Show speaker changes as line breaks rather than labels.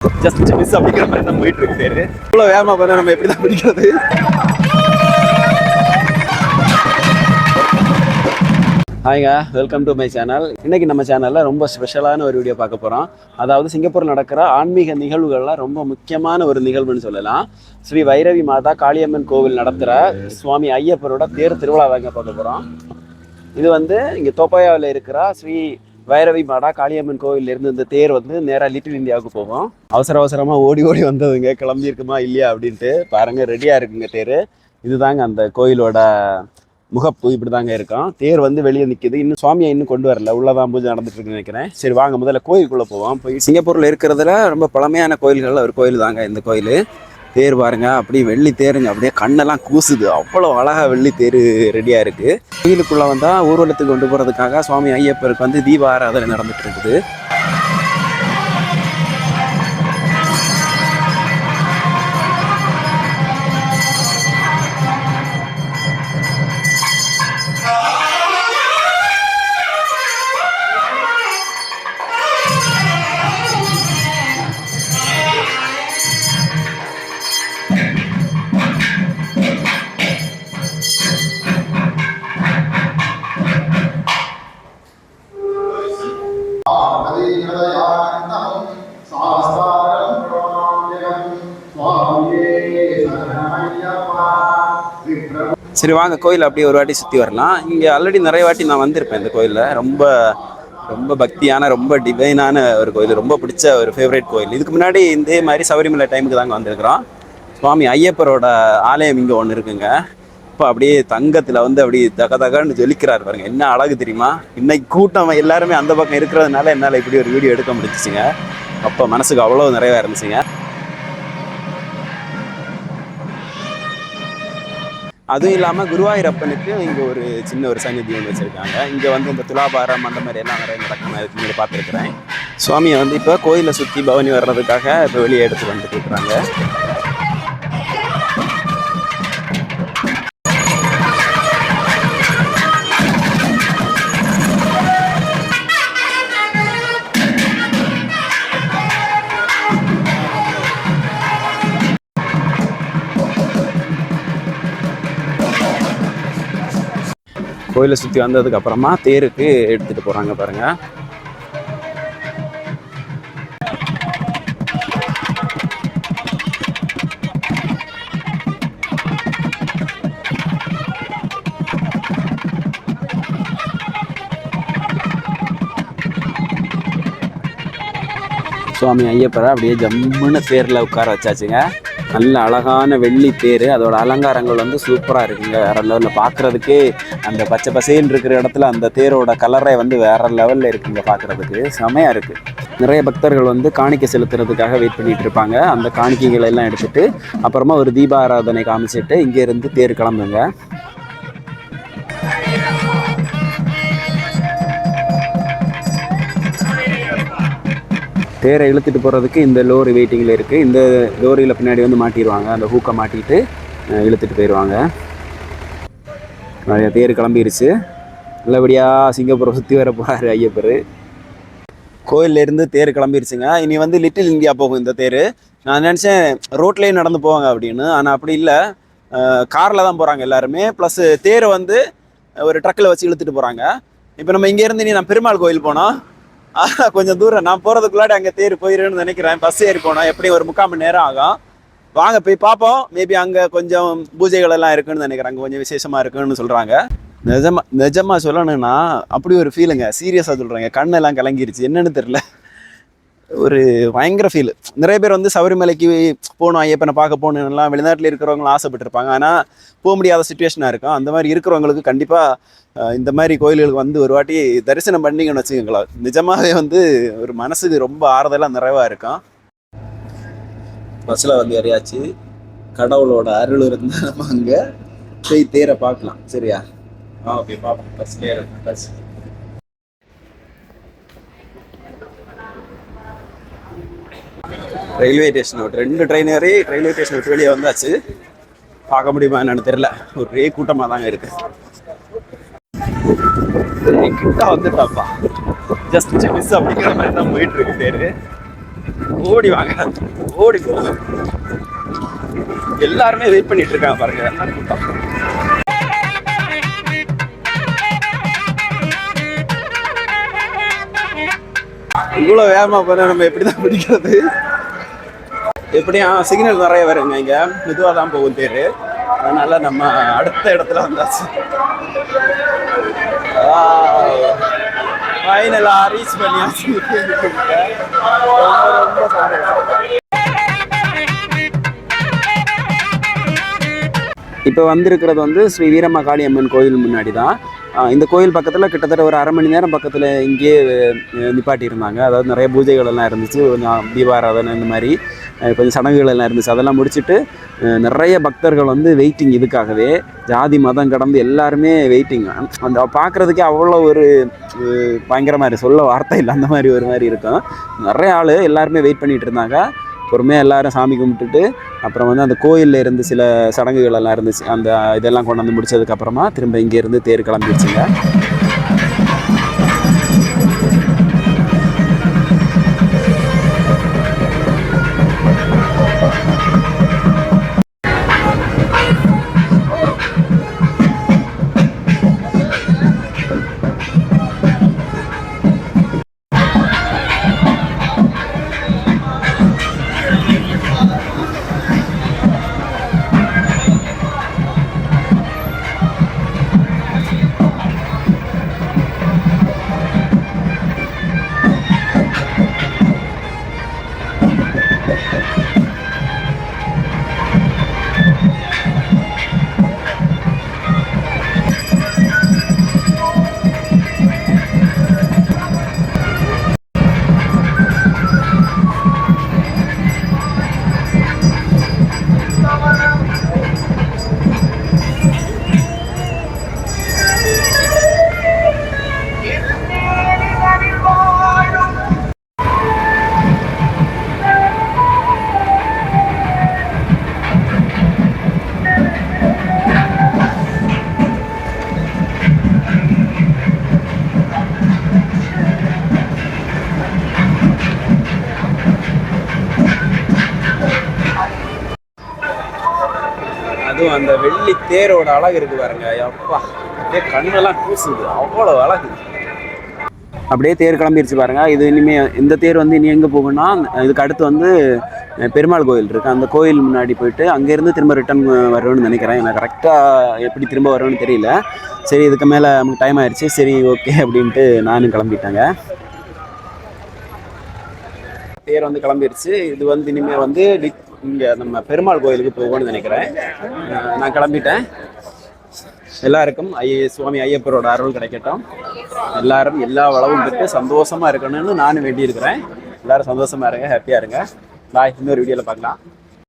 Just miss அப்படிங்கிற மாதிரி தான் போயிட்டு இருக்கு தேர். இவ்வளோ வேகமாக பண்ண நம்ம எப்படி தான் பிடிக்கிறது? ஹாய்ங்க, வெல்கம் டு மை சேனல். இன்றைக்கி நம்ம சேனலில் ரொம்ப ஸ்பெஷலான ஒரு வீடியோ பார்க்க போகிறோம். அதாவது சிங்கப்பூரில் நடக்கிற ஆன்மீக நிகழ்வுகளில் ரொம்ப முக்கியமான ஒரு நிகழ்வுன்னு சொல்லலாம். ஸ்ரீ வைரவி மாதா காளியம்மன் கோவில் நடத்துகிற சுவாமி ஐயப்பரோட தேர் திருவிழா தாங்க பார்க்க போகிறோம். இது வந்து இங்கே தோப்பாயாவில் இருக்கிற ஸ்ரீ வைரவி மாதா காளியம்மன் கோவிலிருந்து இந்த தேர் வந்து நேராக லிட்டில் இந்தியாவுக்கு போகும். அவசரமாக ஓடி வந்ததுங்க, கிளம்பியிருக்குமா இல்லையா அப்படின்ட்டு. பாருங்கள், ரெடியாக இருக்குங்க தேர். இதுதாங்க அந்த கோயிலோட முகப்பு. இப்படி தாங்க இருக்கும். தேர் வந்து வெளியே நிற்கிது. இன்னும் சுவாமியை இன்னும் கொண்டு வரல, உள்ளதான் பூஜை நடந்துட்டு இருக்குன்னு நினைக்கிறேன். சரி வாங்க முதல்ல கோயிலுக்குள்ளே போவோம். போய் சிங்கப்பூரில் இருக்கிறதுல ரொம்ப பழமையான கோயில்களில் ஒரு கோயில் தாங்க இந்த கோயில். தேர் பாருங்க, அப்படியே வெள்ளி தேருங்க, அப்படியே கண்ணெல்லாம் கூசுது. அவ்வளோ அழகாக வெள்ளி தேர் ரெடியாக இருக்குது. கோயிலுக்குள்ளே வந்தால் ஊர்வலத்துக்கு கொண்டு போகிறதுக்காக சுவாமி ஐயப்பருக்கு வந்து தீப ஆராதனை நடந்துட்டு இருக்குது. சரி வாங்க கோயில் அப்படியே ஒரு வாட்டி சுற்றி வரலாம். இங்கே ஆல்ரெடி நிறைய வாட்டி நான் வந்திருப்பேன். இந்த கோயிலில் ரொம்ப ரொம்ப பக்தியான, ரொம்ப டிவைனான ஒரு கோயில், ரொம்ப பிடிச்ச ஒரு ஃபேவரட் கோயில். இதுக்கு முன்னாடி இதே மாதிரி சபரிமலை டைமுக்கு தாங்க வந்திருக்கிறோம். சுவாமி ஐயப்பரோட ஆலயம் இங்கே ஒன்று இருக்குங்க. இப்போ அப்படியே தங்கத்தில் வந்து அப்படி தகன்னு ஜொலிக்கிறார் பாருங்க. என்ன அழகு தெரியுமா? இன்னைக்கு கூட்டம் எல்லாருமே அந்த பக்கம் இருக்கிறதுனால என்னால் இப்படி ஒரு வீடியோ எடுக்க முடிஞ்சிச்சுங்க. அப்போ மனசுக்கு அவ்வளோ நிறையா இருந்துச்சுங்க. அதுவும் இல்லாமல் குருவாயூரப்பனுக்கு இங்கே ஒரு சின்ன ஒரு சந்நிதி ஒன்று வச்சுருக்காங்க. இங்கே வந்து இந்த துலாபாரம் அந்த மாதிரி எல்லாம் நிறைய நடக்கும். இங்கே பார்த்துருக்குறேன். சுவாமியை வந்து இப்போ கோயிலை சுற்றி பவனி வர்றதுக்காக இப்போ வெளியே எடுத்து வந்துட்டு இருக்கிறாங்க. கோயிலை சுற்றி வந்ததுக்கு அப்புறமா தேருக்கு எடுத்துகிட்டு போகிறாங்க பாருங்க. சுவாமி ஐயப்பரை அப்படியே ஜம்முன்னு தேரில் உட்கார வச்சாச்சுங்க. நல்ல அழகான வெள்ளி தேர். அதோட அலங்காரங்கள் வந்து சூப்பராக இருக்குங்க. வேற லெவலில் பார்க்குறதுக்கு அந்த பச்சை பசேன்னு இருக்கிற இடத்துல அந்த தேரோட கலரே வந்து வேற லெவலில் இருக்குங்க. பார்க்குறதுக்கு செமையாக இருக்குது. நிறைய பக்தர்கள் வந்து காணிக்கை செலுத்துறதுக்காக வெயிட் பண்ணிட்டு இருப்பாங்க. அந்த காணிக்கைகளை எல்லாம் எடுத்துட்டு அப்புறமா ஒரு தீபாராதனை காமிச்சிட்டு இங்கேருந்து தேர் கிளம்புங்க. தேரை இழுத்துட்டு போகிறதுக்கு இந்த லோரி வெயிட்டிங்கில் இருக்குது. இந்த லோரியில் பின்னாடி வந்து மாட்டிடுவாங்க. அந்த ஹூக்கை மாட்டிட்டு இழுத்துட்டு போயிடுவாங்க. நிறைய தேர் கிளம்பிருச்சு. நல்லபடியாக சிங்கப்பூரை சுற்றி வர போகிறாரு ஐயப்பர். கோயிலேருந்து தேர் கிளம்பிருச்சுங்க. இனி வந்து லிட்டில் இந்தியா போகும் இந்த தேர். நான் நினச்சேன் ரோட்லேயே நடந்து போவாங்க அப்படின்னு. ஆனால் அப்படி இல்லை, காரில் தான் போகிறாங்க எல்லாருமே. ப்ளஸ் தேரை வந்து ஒரு ட்ரக்கில் வச்சு இழுத்துட்டு போகிறாங்க. இப்போ நம்ம இங்கேருந்து இனி நான் பெருமாள் கோயில் போனோம். கொஞ்சம் தூரம் நான் போகிறதுக்குள்ளாடி அங்கே தேர் போயிடுன்னு நினைக்கிறேன். பஸ் ஏறி போனோம். எப்படியும் ஒரு 3/4 மணி நேரம் ஆகும். வாங்க போய் பார்ப்போம். மேபி அங்கே கொஞ்சம் பூஜைகள் எல்லாம் இருக்குன்னு நினைக்கிறேன். அங்கே கொஞ்சம் விசேஷமாக இருக்குன்னு சொல்கிறாங்க. நிஜமாக சொல்லணும்னா அப்படி ஒரு ஃபீலுங்க. சீரியஸாக சொல்கிறாங்க. கண்ணெல்லாம் கலங்கிருச்சு. என்னன்னு தெரில, ஒரு பயங்கர ஃபீல். நிறைய பேர் வந்து சபரிமலைக்கு போகணும், ஐயப்பனை பார்க்க போகணும்லாம் வெளிநாட்டில் இருக்கிறவங்களும் ஆசைப்பட்டிருப்பாங்க. ஆனால் போக முடியாத சுச்சுவேஷனாக இருக்கும். அந்த மாதிரி இருக்கிறவங்களுக்கு கண்டிப்பாக இந்த மாதிரி கோயில்களுக்கு வந்து ஒரு வாட்டி தரிசனம் பண்ணிங்கன்னு வச்சுக்கோங்களா, நிஜமாகவே வந்து ஒரு மனசுக்கு ரொம்ப ஆறுதலாக நிறைவாக இருக்கும். பஸ்ஸில் வந்து யாரையாச்சு கடவுளோட அருள் இருந்தால் நம்ம அங்கே போய் தேரை பார்க்கலாம். சரியா? ஓகே, பார்ப்போம். பஸ்லேயே இருக்கும். பஸ் ரயில்வே ஸ்டேஷன் விட்டு 2 ட்ரெயின் ஏறி ரயில்வே ஸ்டேஷன் விட்டு வெளியே வந்தாச்சு. பார்க்க முடியுமா என்னன்னு தெரியல, ஒரே கூட்டமாக தாங்க இருக்கு. கிட்ட வந்துட்டாப்பா, ஜஸ்ட் மிஸ் அப்படிங்கிற மாதிரி தான் போயிட்டு இருக்கு தேரு. ஓடி வாங்க, ஓடி போங்க. எல்லாருமே வெயிட் பண்ணிட்டு இருக்காங்க பாருங்க. எல்லாரும் கூட்டம். இவ்வளவு வேகமா போனா நம்ம எப்படிதான் பிடிக்கிறது? எப்படியும் சிக்னல் நிறைய வருங்க இங்க, மெதுவாக தான் போகும் தேர். அதனால நம்ம அடுத்த இடத்துல வந்தாச்சு. ஃபைனலா ரீச் பண்ணியாச்சு. ரொம்ப சந்தோஷம். இப்போ வந்திருக்கிறது வந்து ஸ்ரீ வீரமகாளி அம்மன் கோயில் முன்னாடி தான். இந்த கோயில் பக்கத்தில் கிட்டத்தட்ட ஒரு அரை மணி நேரம் பக்கத்தில் இங்கேயே நிப்பாட்டி இருந்தாங்க. அதாவது நிறைய பூஜைகள் எல்லாம் இருந்துச்சு, கொஞ்சம் தீபாராதனை இந்த மாதிரி கொஞ்சம் சடங்குகள் எல்லாம் இருந்துச்சு. அதெல்லாம் முடிச்சுட்டு நிறைய பக்தர்கள் வந்து வெயிட்டிங் இதுக்காகவே. ஜாதி மதம் கடந்து எல்லாருமே வெயிட்டிங். அந்த பார்க்குறதுக்கே அவ்வளோ ஒரு பயங்கரமாக இருக்குது, சொல்ல வார்த்தை இல்லை, அந்த மாதிரி ஒரு மாதிரி இருக்கும். நிறைய ஆள் எல்லாருமே வெயிட் பண்ணிகிட்டு இருந்தாங்க. பொறுமையாக எல்லாரும் சாமி கும்பிட்டுட்டு அப்புறம் வந்து அந்த கோயிலில் இருந்து சில சடங்குகள் எல்லாம் இருந்துச்சு. அந்த இதெல்லாம் கொண்டு வந்து முடிச்சதுக்கப்புறமா திரும்ப இங்கேருந்து தேர் கிளம்பிடுச்சுங்க. அதுவும் அந்த வெள்ளி தேரோட அழகு இருக்கு பாருங்க, அப்பா அப்படியே கண்ணெல்லாம் கூசுது, அவ்வளோ அழகு. அப்படியே தேர் கிளம்பிடுச்சு பாருங்க. இது இனிமே இந்த தேர் வந்து இனி எங்கே போகும்னா, இதுக்கு அடுத்து வந்து பெருமாள் கோயில் இருக்குது. அந்த கோயில் முன்னாடி போயிட்டு அங்கேருந்து திரும்ப ரிட்டர்ன் வருவேன்னு நினைக்கிறேன். எனக்கு கரெக்டாக எப்படி திரும்ப வருவேன்னு தெரியல. சரி, இதுக்கு மேலே நமக்கு டைம் ஆயிடுச்சு, சரி ஓகே அப்படின்ட்டு நானும் கிளம்பிட்டேங்க. தேர் வந்து கிளம்பிடுச்சு. இது வந்து இனிமேல் வந்து இங்கே நம்ம பெருமாள் கோயிலுக்கு போகணும்னு நினைக்கிறேன். நான் கிளம்பிட்டேன். எல்லாருக்கும் சுவாமி ஐயப்பரோட அருள் கிடைக்கட்டும். எல்லாரும் எல்லா வளவும் பெற்று சந்தோஷமா இருக்கணும்னு நானும் வேண்டி இருக்கிறேன். எல்லாரும் சந்தோஷமா இருங்க, ஹாப்பியா இருங்க. பாய். இன்னொரு வீடியோல பார்க்கலாம்.